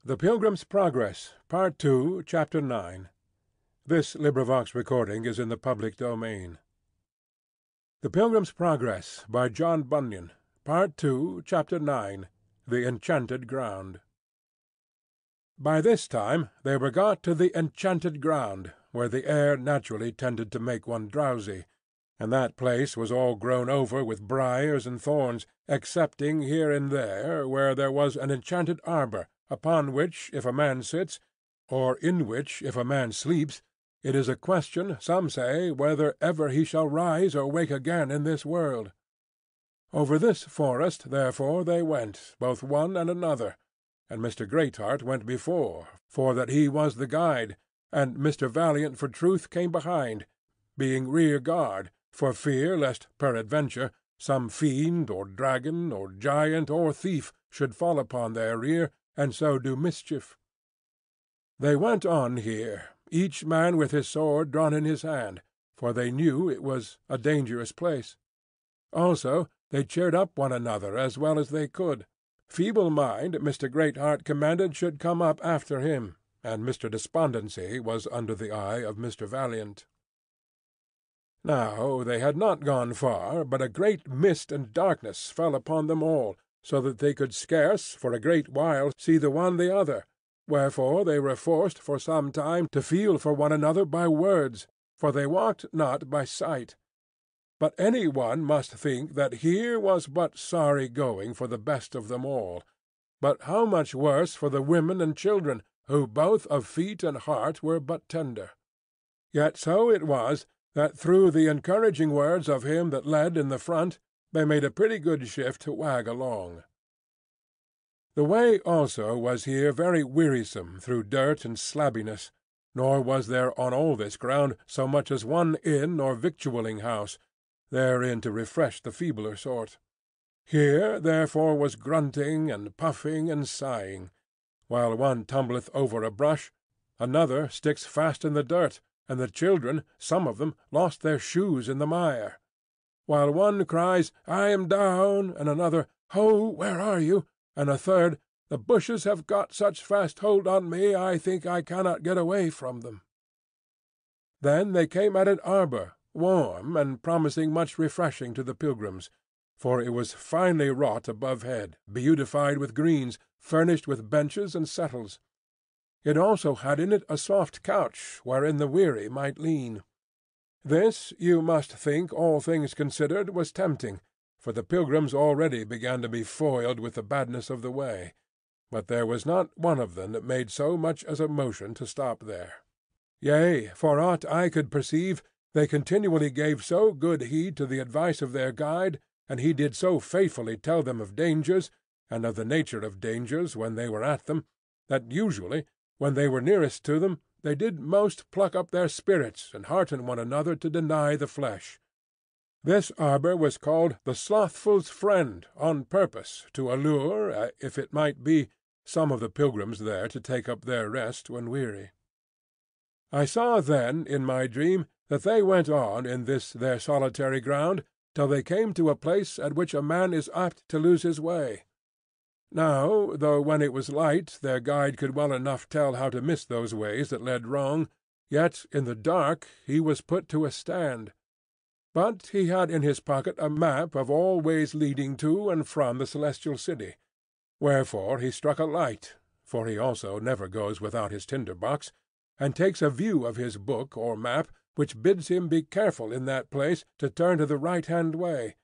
The Pilgrim's Progress, Part II, Chapter 9. Recording is in the public domain. The Pilgrim's Progress, by John Bunyan, Part II, Chapter 9. The Enchanted Ground. By this time they were got to the enchanted ground, where the air naturally tended to make one drowsy, and that place was all grown over with briars and thorns, excepting here and there, where there was an enchanted arbour, upon which if a man sits, or in which if a man sleeps, it is a question, some say, whether ever he shall rise or wake again in this world. Over this forest, therefore, they went, both one and another, and Mr. Greatheart went before, for that he was the guide, and Mr. Valiant for truth came behind, being rear guard, for fear lest peradventure some fiend, or dragon, or giant, or thief should fall upon their rear, and so do mischief. They went on here, each man with his sword drawn in his hand, for they knew it was a dangerous place. Also they cheered up one another as well as they could. Feeble-mind Mr. Greatheart commanded should come up after him, and Mr. Despondency was under the eye of Mr. Valiant. Now they had not gone far, but a great mist and darkness fell upon them all, so that they could scarce for a great while see the one the other, wherefore they were forced for some time to feel for one another by words, for they walked not by sight. But any one must think that here was but sorry going for the best of them all, but how much worse for the women and children, who both of feet and heart were but tender. Yet so it was that through the encouraging words of him that led in the front, they made a pretty good shift to wag along. The way also was here very wearisome through dirt and slabbiness, nor was there on all this ground so much as one inn or victualling house, therein to refresh the feebler sort. Here therefore was grunting and puffing and sighing, while one tumbleth over a brush, another sticks fast in the dirt, and the children, some of them, lost their shoes in the mire, while one cries, "I am down," and another, "Ho, where are you?" and a third, "The bushes have got such fast hold on me, I think I cannot get away from them." Then they came at an arbour, warm, and promising much refreshing to the pilgrims, for it was finely wrought above head, beautified with greens, furnished with benches and settles. It also had in it a soft couch, wherein the weary might lean. This, you must think, all things considered, was tempting, for the pilgrims already began to be foiled with the badness of the way, but there was not one of them that made so much as a motion to stop there. Yea, for aught I could perceive, they continually gave so good heed to the advice of their guide, and he did so faithfully tell them of dangers, and of the nature of dangers when they were at them, that usually, when they were nearest to them, they did most pluck up their spirits and hearten one another to deny the flesh. This arbour was called the Slothful's Friend on purpose to allure, if it might be, some of the pilgrims there to take up their rest when weary. I saw then in my dream that they went on in this their solitary ground till they came to a place at which a man is apt to lose his way. Now, though when it was light their guide could well enough tell how to miss those ways that led wrong, yet in the dark he was put to a stand. But he had in his pocket a map of all ways leading to and from the Celestial City, wherefore he struck a light, for he also never goes without his tinder-box, and takes a view of his book or map, which bids him be careful in that place to turn to the right-hand way,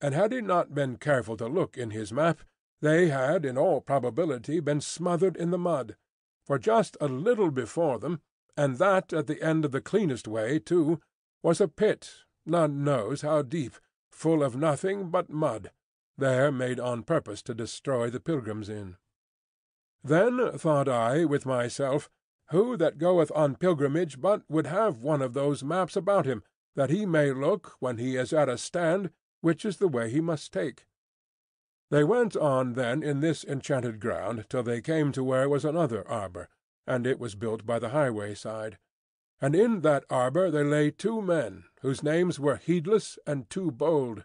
and had he not been careful to look in his map, they had in all probability been smothered in the mud, for just a little before them, and that at the end of the cleanest way too, was a pit, none knows how deep, full of nothing but mud, there made on purpose to destroy the pilgrims in. Then thought I with myself, who that goeth on pilgrimage but would have one of those maps about him, that he may look, when he is at a stand, which is the way he must take? They went on then in this enchanted ground till they came to where was another arbour, and it was built by the highway side. And in that arbour there lay two men, whose names were Heedless and Too Bold.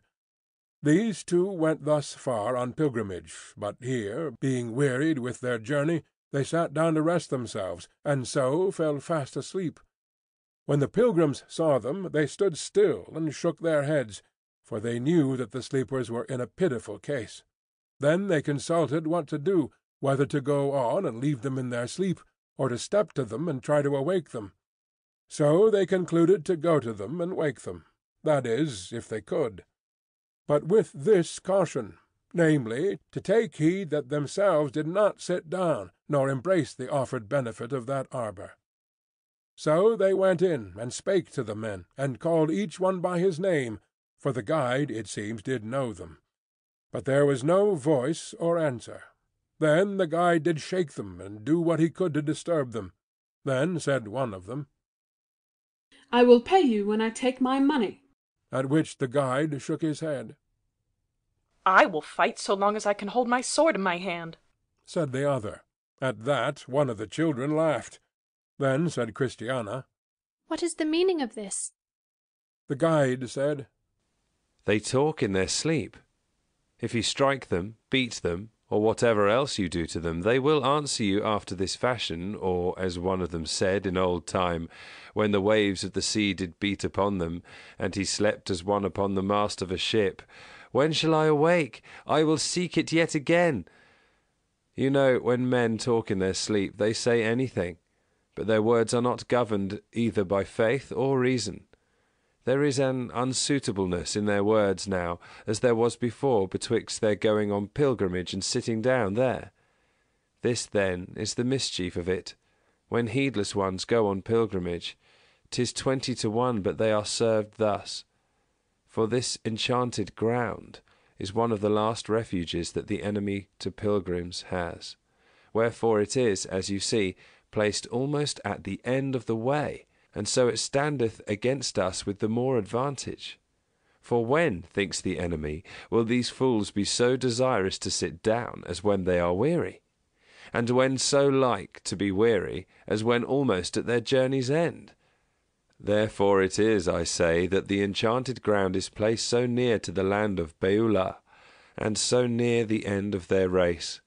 These two went thus far on pilgrimage, but here, being wearied with their journey, they sat down to rest themselves, and so fell fast asleep. When the pilgrims saw them, they stood still and shook their heads, for they knew that the sleepers were in a pitiful case. Then they consulted what to do, whether to go on and leave them in their sleep, or to step to them and try to awake them. So they concluded to go to them and wake them, that is, if they could. But with this caution, namely, to take heed that themselves did not sit down, nor embrace the offered benefit of that arbour. So they went in, and spake to the men, and called each one by his name, for the guide, it seems, did know them. But there was no voice or answer. Then the guide did shake them, and do what he could to disturb them. Then said one of them, I will pay you when I take my money. At which the guide shook his head. I will fight so long as I can hold my sword in my hand, said the other. At that one of the children laughed. Then said Christiana, What is the meaning of this? The guide said, They talk in their sleep. If you strike them, beat them, or whatever else you do to them, they will answer you after this fashion, or, as one of them said in old time, when the waves of the sea did beat upon them, and he slept as one upon the mast of a ship, When shall I awake? I will seek it yet again. You know, when men talk in their sleep, they say anything, but their words are not governed either by faith or reason. There is an unsuitableness in their words now, as there was before betwixt their going on pilgrimage and sitting down there. This, then, is the mischief of it. When heedless ones go on pilgrimage, 'tis 20 to 1 but they are served thus. For this enchanted ground is one of the last refuges that the enemy to pilgrims has. Wherefore it is, as you see, placed almost at the end of the way, and so it standeth against us with the more advantage. For when, thinks the enemy, will these fools be so desirous to sit down as when they are weary? And when so like to be weary as when almost at their journey's end? Therefore it is, I say, that the enchanted ground is placed so near to the land of Beulah, and so near the end of their race.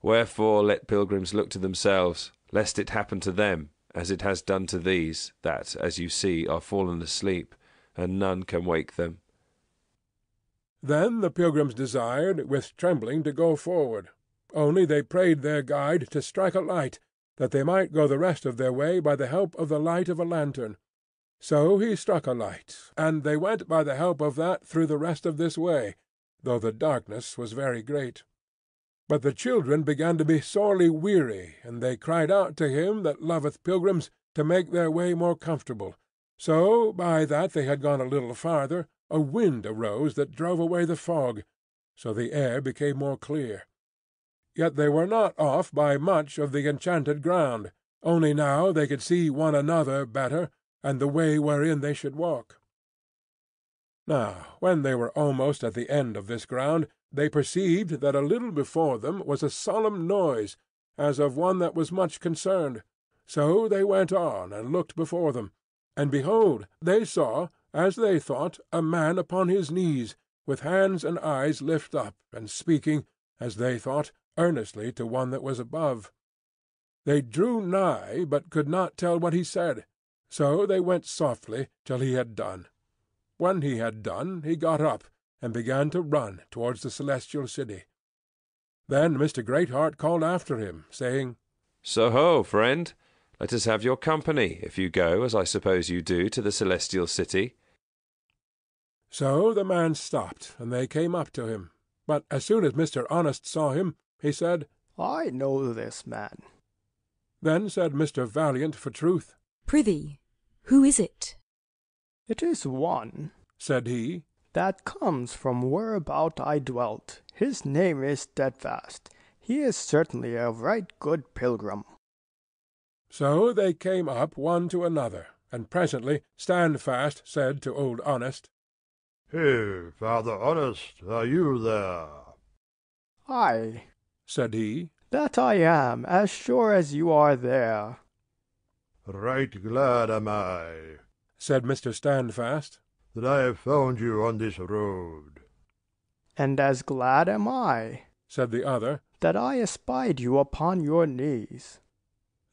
Wherefore let pilgrims look to themselves, lest it happen to them, as it has done to these, that, as you see, are fallen asleep, and none can wake them. Then the pilgrims desired, with trembling, to go forward. Only they prayed their guide to strike a light, that they might go the rest of their way by the help of the light of a lantern. So he struck a light, and they went by the help of that through the rest of this way, though the darkness was very great. But the children began to be sorely weary, and they cried out to him that loveth pilgrims to make their way more comfortable. So, by that they had gone a little farther, a wind arose that drove away the fog, so the air became more clear. Yet they were not off by much of the enchanted ground, only now they could see one another better, and the way wherein they should walk. Now, when they were almost at the end of this ground, they perceived that a little before them was a solemn noise, as of one that was much concerned. So they went on, and looked before them. And behold, they saw, as they thought, a man upon his knees, with hands and eyes lift up, and speaking, as they thought, earnestly to one that was above. They drew nigh, but could not tell what he said. So they went softly till he had done. When he had done, he got up, and began to run towards the Celestial City. Then Mr. Greatheart called after him, saying, So ho, friend, let us have your company, if you go, as I suppose you do, to the Celestial City. So the man stopped, and they came up to him. But as soon as Mr. Honest saw him, he said, I know this man. Then said Mr. Valiant for truth, Prithee, who is it? It is one, said he, that comes from whereabout I dwelt. His name is Steadfast. He is certainly a right good pilgrim. So they came up one to another, and presently Standfast said to Old Honest, Hey, Father Honest, are you there? Aye, said he, that I am, as sure as you are there. Right glad am I, said Mr. Standfast, that I have found you on this road. And as glad am I, said the other, that I espied you upon your knees.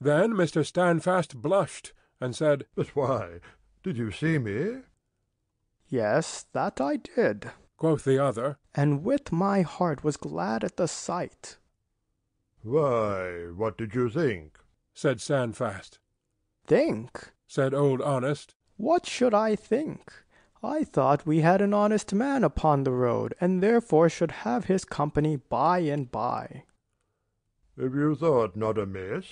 Then Mr. Standfast blushed, and said, But why, did you see me? Yes, that I did. Quoth the other, And with my heart was glad at the sight. Why, what did you think? said Standfast. Think? Said Old Honest. What should I think? I thought we had an honest man upon the road, and therefore should have his company by and by. If you thought not amiss,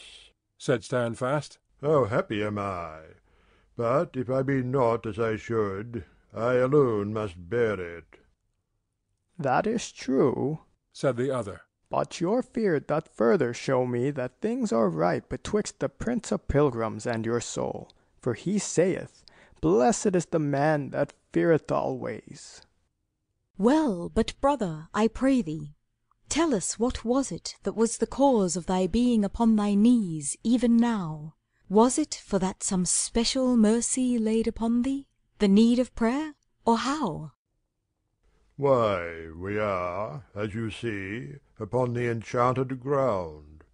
said Standfast, how happy am I! But if I be not as I should, I alone must bear it. That is true, said the other. But your fear doth further show me that things are right betwixt the Prince of Pilgrims and your soul. For he saith, Blessed is the man that feareth always. Well, but brother, I pray thee, tell us what was it that was the cause of thy being upon thy knees even now? Was it for that some special mercy laid upon thee, the need of prayer, or how? Why, we are, as you see, upon the enchanted ground.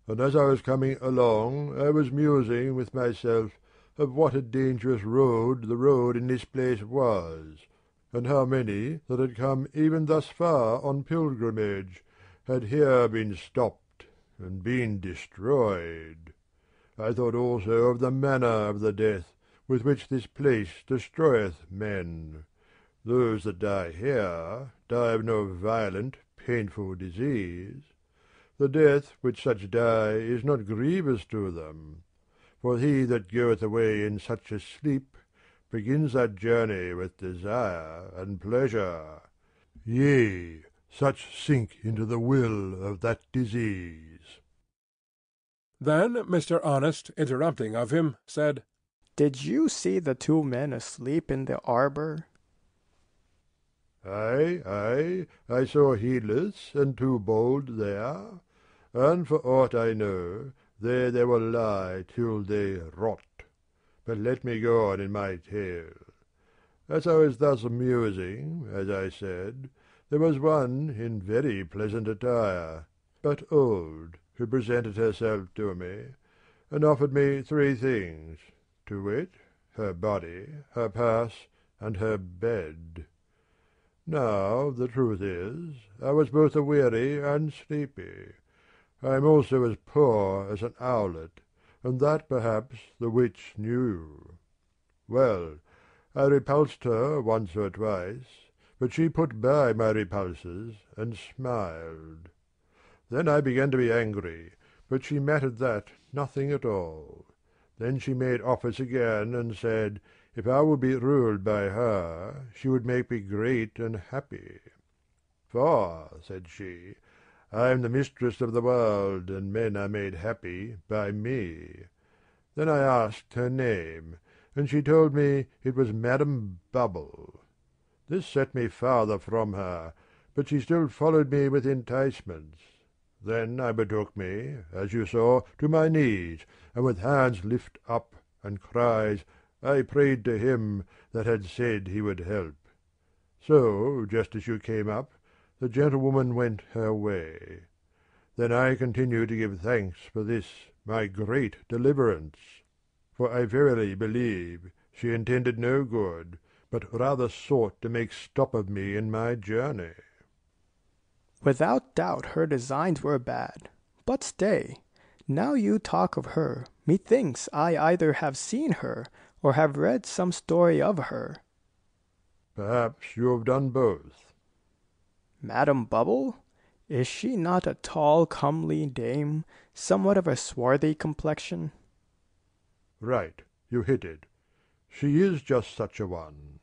And as I was coming along, I was musing with myself of what a dangerous road the road in this place was, and how many that had come even thus far on pilgrimage had here been stopped and been destroyed. I thought also of the manner of the death with which this place destroyeth men. Those that die here die of no violent, painful disease. The death which such die is not grievous to them, for he that goeth away in such a sleep begins that journey with desire and pleasure. Yea, such sink into the will of that disease. Then Mr. Honest, interrupting of him, said, Did you see the two men asleep in the arbour? Ay, I saw Heedless and Too Bold there, and for aught I know, there they will lie till they rot. But let me go on in my tale. As I was thus musing, as I said, there was one in very pleasant attire, but old, who presented herself to me, and offered me three things, to wit, her body, her purse, and her bed. Now, the truth is, I was both aweary and sleepy. I am also as poor as an owlet, and that perhaps the witch knew. Well, I repulsed her once or twice, but she put by my repulses and smiled. Then I began to be angry, but she mattered that nothing at all. Then she made offers again, and said, if I would be ruled by her, she would make me great and happy. For, said she, I am the mistress of the world, and men are made happy by me. Then I asked her name, and she told me it was Madam Bubble. This set me farther from her, but she still followed me with enticements. Then I betook me, as you saw, to my knees, and with hands lift up, and cries, I prayed to him that had said he would help. So, just as you came up, the gentlewoman went her way. Then I continued to give thanks for this my great deliverance. For I verily believe she intended no good, but rather sought to make stop of me in my journey. Without doubt her designs were bad. But stay, now you talk of her, methinks I either have seen her, or have read some story of her. Perhaps you have done both. Madam Bubble? Is she not a tall, comely dame, somewhat of a swarthy complexion? Right, you hit it. She is just such a one.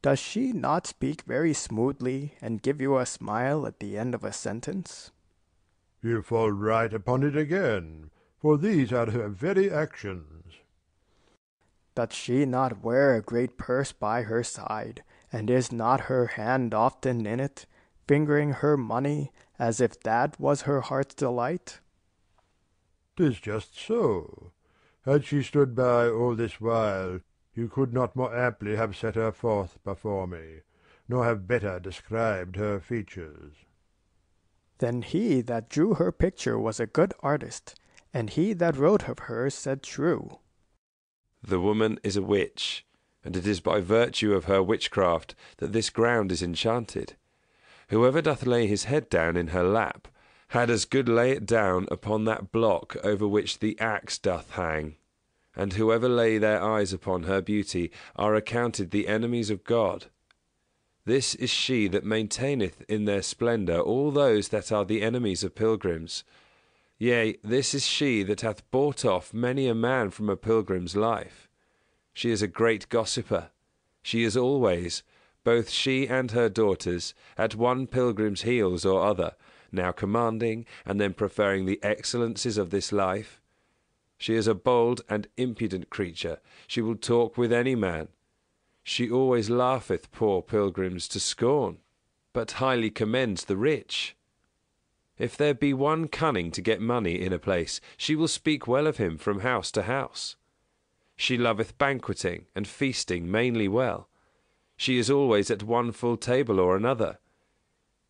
Does she not speak very smoothly, and give you a smile at the end of a sentence? You fall right upon it again, for these are her very actions. Doth she not wear a great purse by her side, and is not her hand often in it, fingering her money, as if that was her heart's delight? 'Tis just so. Had she stood by all this while, you could not more amply have set her forth before me, nor have better described her features. Then he that drew her picture was a good artist, and he that wrote of her said true. The woman is a witch, and it is by virtue of her witchcraft that this ground is enchanted. Whoever doth lay his head down in her lap had as good lay it down upon that block over which the axe doth hang. And whoever lay their eyes upon her beauty are accounted the enemies of God. This is she that maintaineth in their splendour all those that are the enemies of pilgrims. Yea, this is she that hath bought off many a man from a pilgrim's life. She is a great gossiper. She is always, both she and her daughters, at one pilgrim's heels or other, now commanding, and then preferring the excellencies of this life. She is a bold and impudent creature. She will talk with any man. She always laugheth poor pilgrims to scorn, but highly commends the rich. If there be one cunning to get money in a place, she will speak well of him from house to house. She loveth banqueting and feasting mainly well. She is always at one full table or another.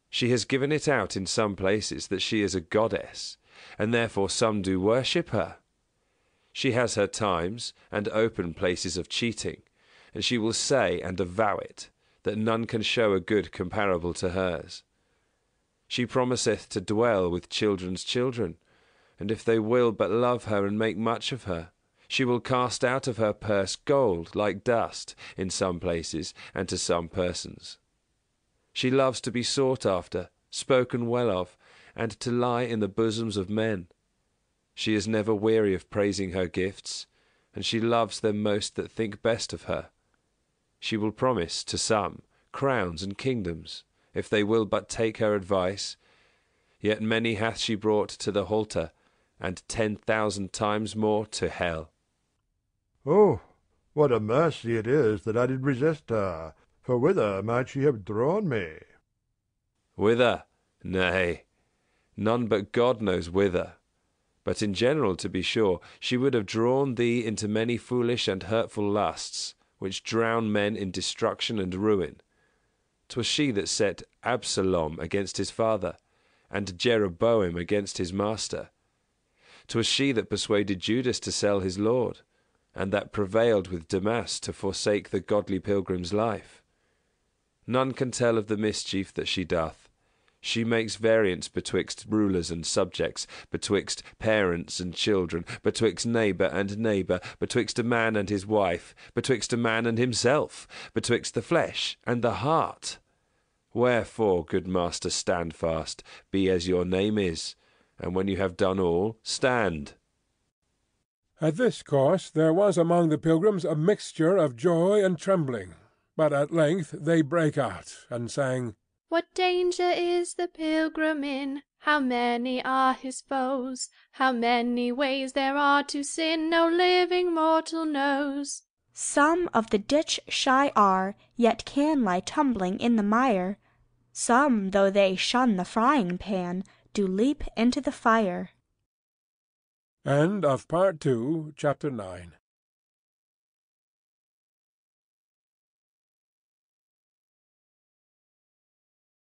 She has given it out in some places that she is a goddess, and therefore some do worship her. She has her times and open places of cheating, and she will say and avow it, that none can show a good comparable to hers. She promiseth to dwell with children's children, and if they will but love her and make much of her, she will cast out of her purse gold like dust in some places and to some persons. She loves to be sought after, spoken well of, and to lie in the bosoms of men. She is never weary of praising her gifts, and she loves them most that think best of her. She will promise to some crowns and kingdoms, if they will but take her advice. Yet many hath she brought to the halter, and 10,000 times more to hell. Oh, what a mercy it is that I did resist her, for whither might she have drawn me? Whither? Nay, none but God knows whither. But in general, to be sure, she would have drawn thee into many foolish and hurtful lusts, which drown men in destruction and ruin. 'Twas she that set Absalom against his father, and Jeroboam against his master. 'Twas she that persuaded Judas to sell his Lord, and that prevailed with Damas to forsake the godly pilgrim's life. None can tell of the mischief that she doth. She makes variance betwixt rulers and subjects, betwixt parents and children, betwixt neighbour and neighbour, betwixt a man and his wife, betwixt a man and himself, betwixt the flesh and the heart. Wherefore, good master, stand fast, be as your name is, and when you have done all, stand. At this course there was among the pilgrims a mixture of joy and trembling, but at length they brake out, and sang, What danger is the pilgrim in? How many are his foes? How many ways there are to sin no living mortal knows. Some of the ditch shy are, yet can lie tumbling in the mire. Some, though they shun the frying pan, do leap into the fire. End of Part 2, Chapter 9.